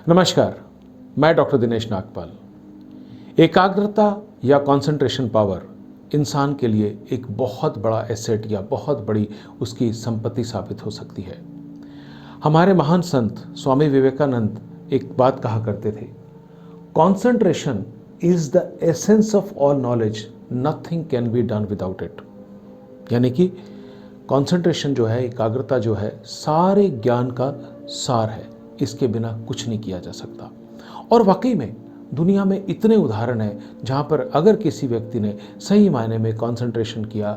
नमस्कार, मैं डॉक्टर दिनेश नागपाल। एकाग्रता या कंसंट्रेशन पावर इंसान के लिए एक बहुत बड़ा एसेट या बहुत बड़ी उसकी संपत्ति साबित हो सकती है। हमारे महान संत स्वामी विवेकानंद एक बात कहा करते थे, concentration is the essence of all knowledge, nothing can be done without it. यानी कि कंसंट्रेशन जो है, एकाग्रता जो है, सारे ज्ञान का सार है, इसके बिना कुछ नहीं किया जा सकता। और वाकई में दुनिया में इतने उदाहरण हैं जहाँ पर अगर किसी व्यक्ति ने सही मायने में कंसंट्रेशन किया,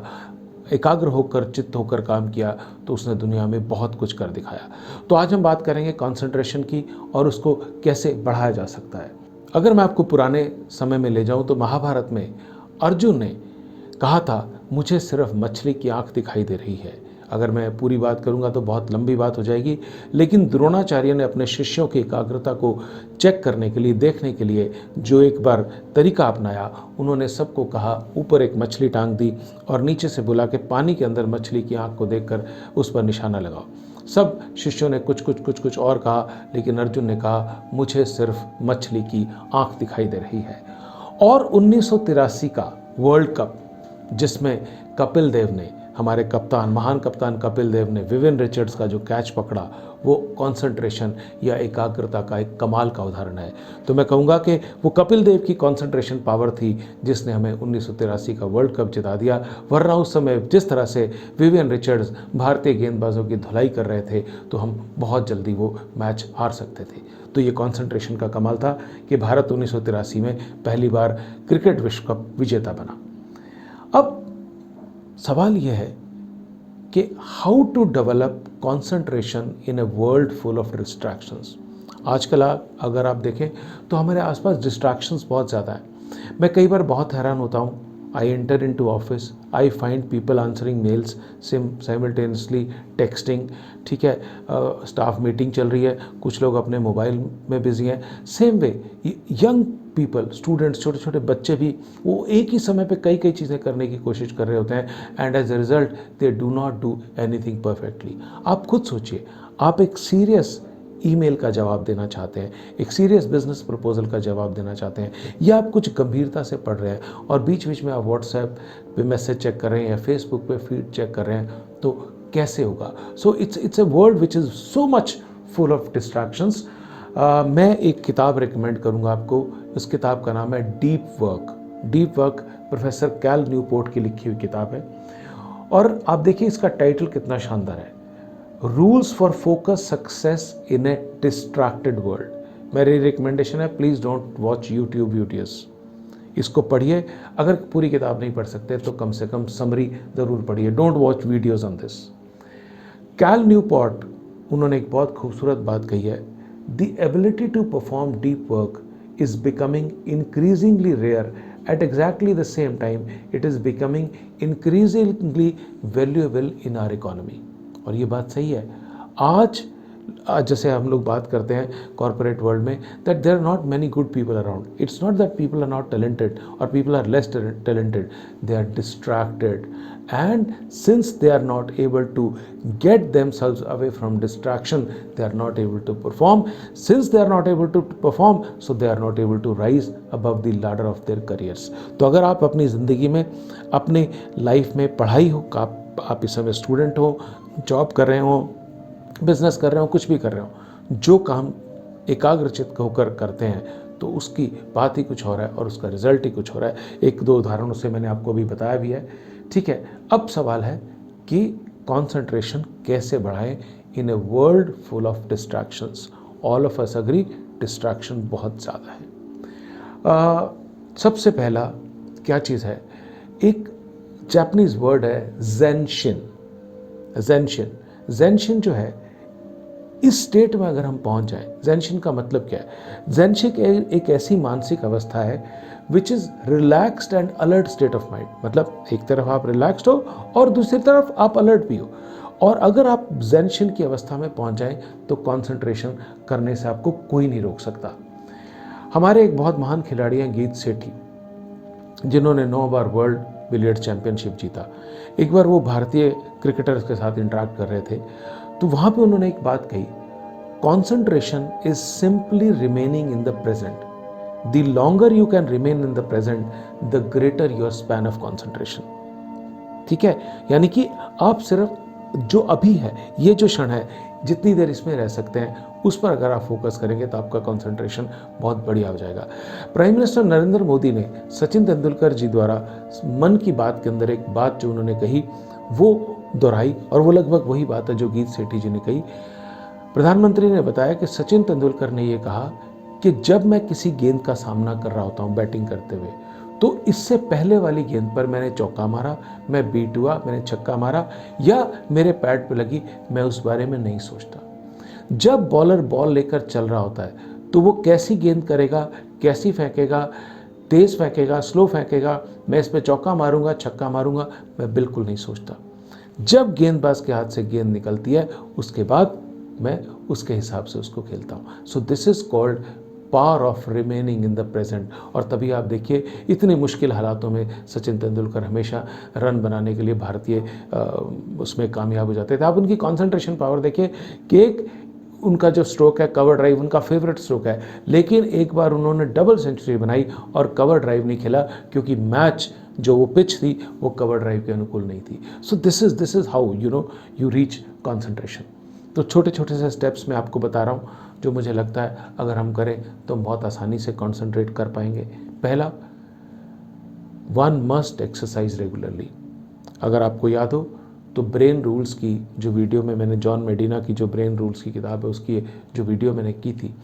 एकाग्र होकर चित्त होकर काम किया, तो उसने दुनिया में बहुत कुछ कर दिखाया। तो आज हम बात करेंगे कंसंट्रेशन की और उसको कैसे बढ़ाया जा सकता है। अगर मैं आपको पुराने समय में ले जाऊं तो महाभारत में अर्जुन ने कहा था, मुझे सिर्फ मछली की आंख दिखाई दे रही है। अगर मैं पूरी बात करूंगा तो बहुत लंबी बात हो जाएगी, लेकिन द्रोणाचार्य ने अपने शिष्यों की एकाग्रता को चेक करने के लिए, देखने के लिए जो एक बार तरीका अपनाया, उन्होंने सबको कहा, ऊपर एक मछली टांग दी और नीचे से बुला के पानी के अंदर मछली की आंख को देखकर उस पर निशाना लगाओ। सब शिष्यों ने कुछ और कहा, लेकिन अर्जुन ने कहा, मुझे सिर्फ मछली की आंख दिखाई दे रही है। और 1983 का वर्ल्ड कप, जिसमें कपिल देव ने, हमारे कप्तान, महान कप्तान कपिल देव ने विवियन रिचर्ड्स का जो कैच पकड़ा, वो कंसंट्रेशन या एकाग्रता का एक कमाल का उदाहरण है। तो मैं कहूँगा कि वो कपिल देव की कंसंट्रेशन पावर थी जिसने हमें 1983 का वर्ल्ड कप जिता दिया। वरना उस समय जिस तरह से विवियन रिचर्ड्स भारतीय गेंदबाजों की धुलाई कर रहे थे, तो हम बहुत जल्दी वो मैच हार सकते थे। तो ये कंसंट्रेशन का कमाल था कि भारत 1983 में पहली बार क्रिकेट विश्व कप विजेता बना। अब सवाल यह है कि how to develop concentration in a world full of distractions. आजकल अगर आप देखें तो हमारे आसपास डिस्ट्रैक्शंस बहुत ज़्यादा हैं। मैं कई बार बहुत हैरान होता हूँ। I enter into office, I find people answering mails, simultaneously texting, ठीक है, स्टाफ मीटिंग चल रही है, कुछ लोग अपने मोबाइल में बिजी हैं। Same way young people, students, छोटे छोटे बच्चे भी, वो एक ही समय पे कई चीज़ें करने की कोशिश कर रहे होते हैं, and as a result they do not do anything perfectly. आप खुद सोचिए, आप एक सीरियस ईमेल का जवाब देना चाहते हैं, एक सीरियस बिजनेस प्रपोजल का जवाब देना चाहते हैं, या आप कुछ गंभीरता से पढ़ रहे हैं और बीच बीच में आप व्हाट्सएप पे मैसेज चेक कर रहे हैं या फेसबुक पे फीड चेक कर रहे हैं, तो कैसे होगा? So it's a world which is so much full of distractions. मैं एक किताब रिकमेंड करूंगा आपको। उस किताब का नाम है deep work. Deep work professor Cal Newport की लिखी हुई किताब है। और आप देखिए इसका टाइटल कितना शानदार है, rules for focus success in A distracted world. मेरी रिकमेंडेशन है, please don't watch YouTube videos, इसको पढ़िए। अगर पूरी किताब नहीं पढ़ सकते तो कम से कम समरी ज़रूर पढ़िए। Don't watch videos on this. Cal Newport, उन्होंने एक बहुत खूबसूरत बात कही है, The ability to perform deep work is becoming increasingly rare. At exactly the same time, it is becoming increasingly valuable in our economy. और ये बात सही है। आज जैसे हम लोग बात करते हैं कॉर्पोरेट वर्ल्ड में, that there are not many good people around. It's not that people are not talented or people are less talented, they are distracted, and since they are not able to get themselves away from distraction, they are not able to perform. Since they are not able to perform, so they are not able to rise above the ladder of their careers. तो अगर आप अपनी ज़िंदगी में, अपने life में, पढ़ाई हो, आप इस समय स्टूडेंट हो, जॉब कर रहे हो, बिजनेस कर रहे हो, कुछ भी कर रहे हो, जो काम एकाग्रचित्त होकर करते हैं, तो उसकी बात ही कुछ हो रहा है और उसका रिजल्ट ही कुछ हो रहा है। एक दो उदाहरणों से मैंने आपको अभी बताया भी है, ठीक है। अब सवाल है कि कंसंट्रेशन कैसे बढ़ाएं in a world full of distractions. All of us agree, distraction बहुत ज़्यादा है। सबसे पहला क्या चीज़ है, एक जापानीज वर्ड है ज़ेनशिन। ज़ेनशिन, ज़ेनशिन जो है, इस स्टेट में अगर हम पहुंच जाएं, ज़ेनशिन का मतलब क्या है? ज़ेनशिन एक ऐसी मानसिक अवस्था है which is relaxed and alert state of mind. मतलब एक तरफ आप रिलैक्स्ड हो और दूसरी तरफ आप अलर्ट भी हो। और अगर आप ज़ेनशिन की अवस्था में पहुंच जाएं तो कंसंट्रेशन करने से आपको कोई नहीं रोक सकता। हमारे एक बहुत महान खिलाड़ी हैं गीत सेठी, जिन्होंने 9 बार वर्ल्ड बिलियर्ड्स चैंपियनशिप जीता। एक बार वो भारतीय क्रिकेटर्स के साथ इंटरेक्ट कर रहे थे, तो वहाँ पे उन्होंने एक बात कही, concentration is simply remaining in the present. The longer you can remain in the present, the greater your span of concentration. ठीक है, यानी कि आप सिर्फ जो अभी है, ये जो क्षण है, जितनी देर इसमें रह सकते हैं उस पर अगर आप फोकस करेंगे तो आपका कंसंट्रेशन बहुत बढ़िया हो जाएगा। प्राइम मिनिस्टर नरेंद्र मोदी ने सचिन तेंदुलकर जी द्वारा मन की बात के अंदर एक बात जो उन्होंने कही वो दोहराई, और वो लगभग वही बात है जो गीत सेठी जी ने कही। प्रधानमंत्री ने बताया कि सचिन तेंदुलकर ने ये कहा कि जब मैं किसी गेंद का सामना कर रहा होता हूँ बैटिंग करते हुए, तो इससे पहले वाली गेंद पर मैंने चौका मारा, मैं बीट हुआ, मैंने छक्का मारा या मेरे पैड पे लगी, मैं उस बारे में नहीं सोचता। जब बॉलर बॉल लेकर चल रहा होता है तो वो कैसी गेंद करेगा, कैसी फेंकेगा, तेज फेंकेगा, स्लो फेंकेगा, मैं इस पर चौका मारूंगा, छक्का मारूंगा, मैं बिल्कुल नहीं सोचता। जब गेंदबाज के हाथ से गेंद निकलती है उसके बाद मैं उसके हिसाब से उसको खेलता हूँ। So this is called power of remaining in the present. और तभी आप देखिए इतनी मुश्किल हालातों में सचिन तेंदुलकर हमेशा रन बनाने के लिए भारतीय उसमें कामयाब हो जाते थे। आप उनकी कंसंट्रेशन पावर देखिए कि एक उनका जो स्ट्रोक है कवर ड्राइव उनका फेवरेट स्ट्रोक है, लेकिन एक बार उन्होंने डबल सेंचुरी बनाई और कवर ड्राइव नहीं खेला क्योंकि मैच जो वो पिच थी वो कवर ड्राइव के अनुकूल नहीं थी। So this is how you reach concentration. तो छोटे छोटे से स्टेप्स मैं आपको बता रहा हूँ जो मुझे लगता है अगर हम करें तो हम बहुत आसानी से कंसंट्रेट कर पाएंगे। पहला, वन मस्ट एक्सरसाइज रेगुलरली। अगर आपको याद हो तो ब्रेन रूल्स की जो वीडियो में मैंने जॉन मेडिना की जो ब्रेन रूल्स की किताब है उसकी जो वीडियो मैंने की थी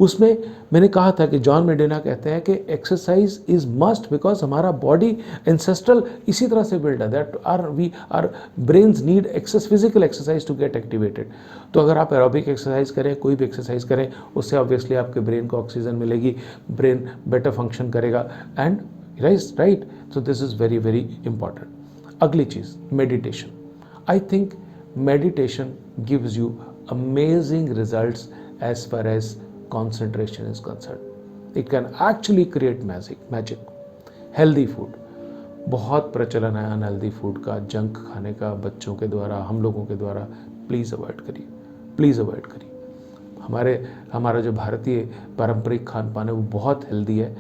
उसमें मैंने कहा था कि जॉन मेडिना कहते हैं कि एक्सरसाइज इज मस्ट बिकॉज हमारा बॉडी एंसेस्ट्रल इसी तरह से बिल्ड है that our brains need physical exercise to get activated. तो अगर आप एरोबिक एक्सरसाइज करें, कोई भी एक्सरसाइज करें, उससे ऑब्वियसली आपके ब्रेन को ऑक्सीजन मिलेगी, ब्रेन बेटर फंक्शन करेगा and right. So this is very very important. अगली चीज़ meditation. I think meditation gives you amazing results as far as concentration is concerned. It can actually create magic. Healthy food. बहुत प्रचलन है unhealthy food का, junk खाने का बच्चों के द्वारा, हम लोगों के द्वारा। प्लीज़ अवॉइड करिए, प्लीज़ अवॉइड करिए। हमारा जो भारतीय पारंपरिक खान पान है वो बहुत हेल्दी है,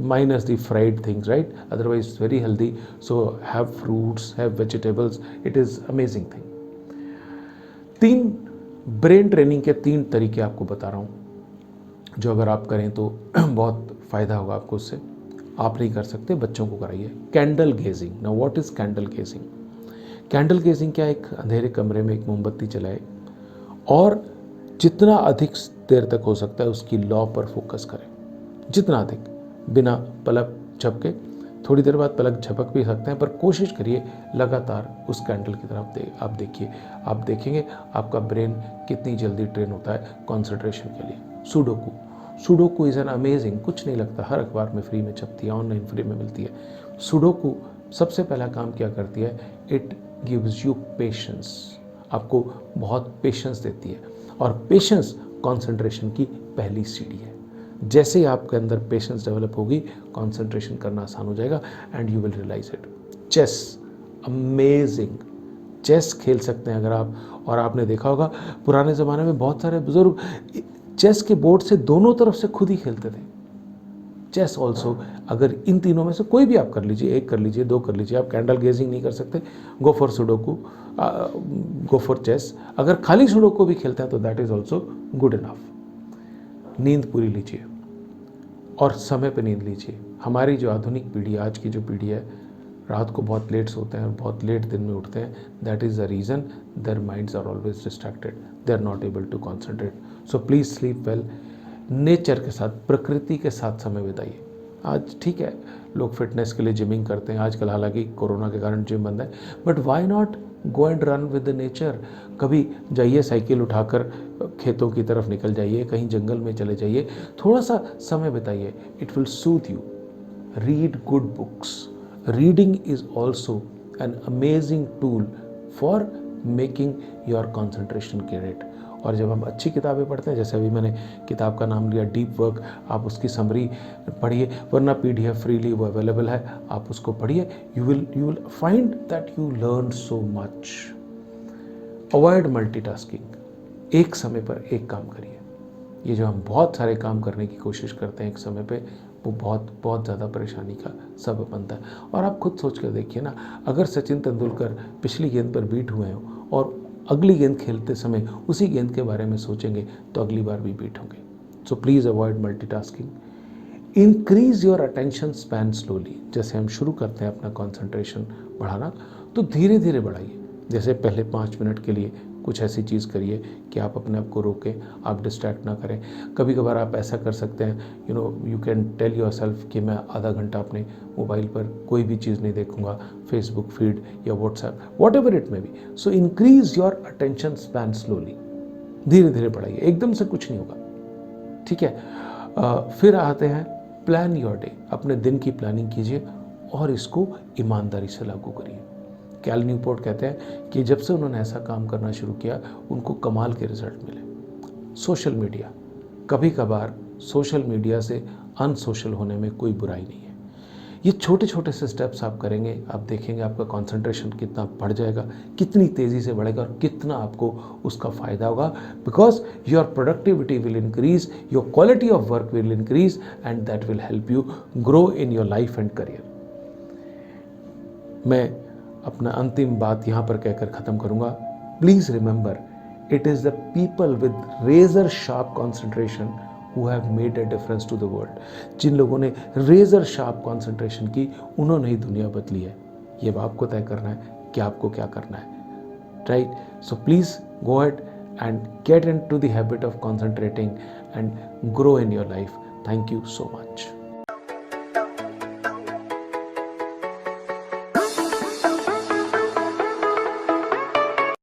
minus the fried things, right? Otherwise it's very healthy. So have fruits, have vegetables. It is amazing thing. 3 brain training के 3 तरीके आपको बता रहा हूँ जो अगर आप करें तो बहुत फ़ायदा होगा आपको उससे। आप नहीं कर सकते, बच्चों को कराइए। Candle gazing. Now what is candle gazing? Candle gazing क्या, एक अंधेरे कमरे में एक मोमबत्ती जलाए और जितना अधिक देर तक हो सकता है उसकी लौ पर फोकस करें, जितना अधिक, बिना पलक झपके। थोड़ी देर बाद पलक झपक भी सकते हैं पर कोशिश करिए लगातार उस कैंडल की तरफ आप देखिए। आप देखेंगे आपका ब्रेन कितनी जल्दी ट्रेन होता है कंसंट्रेशन के लिए। सुडोकू इज़ एन अमेजिंग, कुछ नहीं लगता, हर अखबार में फ्री में छपती है, ऑनलाइन फ्री में मिलती है। सुडोकू सबसे पहला काम क्या करती है, इट गिव्स यू पेशेंस, आपको बहुत पेशेंस देती है और पेशेंस कंसंट्रेशन की पहली सीढ़ी है। जैसे ही आपके अंदर पेशेंस डेवलप होगी कंसंट्रेशन करना आसान हो जाएगा and you will realize it. Chess, amazing, chess खेल सकते हैं अगर आप। और आपने देखा होगा पुराने ज़माने में बहुत सारे बुजुर्ग चेस के बोर्ड से दोनों तरफ से खुद ही खेलते थे। चेस ऑल्सो, अगर इन तीनों में से कोई भी आप कर लीजिए, 1 कर लीजिए, 2 कर लीजिए, आप कैंडल गेजिंग नहीं कर सकते, go for sudoku, go for chess. अगर खाली सुडोकू भी खेलते हैं तो that is also good enough. नींद पूरी लीजिए और समय पे नींद लीजिए। हमारी जो आधुनिक पीढ़ी, आज की जो पीढ़ी है, रात को बहुत लेट सोते हैं और बहुत लेट दिन में उठते हैं। That is the reason their minds are always distracted, they are not able to concentrate. So please sleep well. Nature के साथ, प्रकृति के साथ समय बिताइए। आज ठीक है लोग फिटनेस के लिए जिमिंग करते हैं आजकल, हालांकि कोरोना के कारण जिम बंद है, but why not go and run with the nature. कभी जाइए, साइकिल उठाकर खेतों की तरफ निकल जाइए, कहीं जंगल में चले जाइए, थोड़ा सा समय बिताइए, it will soothe you. Read good books. Reading is also an amazing tool for making your concentration great. और जब हम अच्छी किताबें पढ़ते हैं, जैसे अभी मैंने किताब का नाम लिया डीप वर्क, आप उसकी समरी पढ़िए, वरना PDF फ्रीली वो अवेलेबल है, आप उसको पढ़िए। You will find that you learn so much. Avoid multitasking. एक समय पर एक काम करिए। ये जो हम बहुत सारे काम करने की कोशिश करते हैं एक समय पे, वो बहुत बहुत ज़्यादा परेशानी का सबब बनता है। और आप खुद सोच कर देखिए ना, अगर सचिन तेंदुलकर पिछली गेंद पर बीट हुए हों और अगली गेंद खेलते समय उसी गेंद के बारे में सोचेंगे तो अगली बार भी बीट होंगे। So please avoid multitasking. Increase your attention span slowly. जैसे हम शुरू करते हैं अपना कॉन्सेंट्रेशन बढ़ाना, तो धीरे धीरे बढ़ाइए। जैसे पहले 5 मिनट के लिए कुछ ऐसी चीज़ करिए कि आप अपने आप को रोकें, आप डिस्ट्रैक्ट ना करें। कभी कभार आप ऐसा कर सकते हैं, you can tell yourself कि मैं आधा घंटा अपने मोबाइल पर कोई भी चीज़ नहीं देखूंगा, फेसबुक फीड या WhatsApp, what ever it may be. So increase your attention span slowly. धीरे धीरे बढ़ाइए, एकदम से कुछ नहीं होगा, ठीक है। फिर आते हैं प्लान योर डे। अपने दिन की प्लानिंग कीजिए और इसको ईमानदारी से लागू करिए। कैल न्यूपोर्ट कहते हैं कि जब से उन्होंने ऐसा काम करना शुरू किया, उनको कमाल के रिजल्ट मिले। सोशल मीडिया, कभी कभार सोशल मीडिया से अनसोशल होने में कोई बुराई नहीं है। ये छोटे छोटे से स्टेप्स आप करेंगे, आप देखेंगे आपका कंसंट्रेशन कितना बढ़ जाएगा, कितनी तेज़ी से बढ़ेगा और कितना आपको उसका फ़ायदा होगा। Because your productivity will increase, your quality of work will increase and that will help you grow in your life and career. मैं अपना अंतिम बात यहाँ पर कहकर ख़त्म करूँगा। Please remember, it is the people with razor sharp concentration who have made a difference to the world। जिन लोगों ने रेजर शार्प कॉन्सेंट्रेशन की, उन्होंने ही दुनिया बदली है। ये आपको तय करना है कि आपको क्या करना है, right. So please go ahead and get into the habit of concentrating and grow in your life. Thank you so much.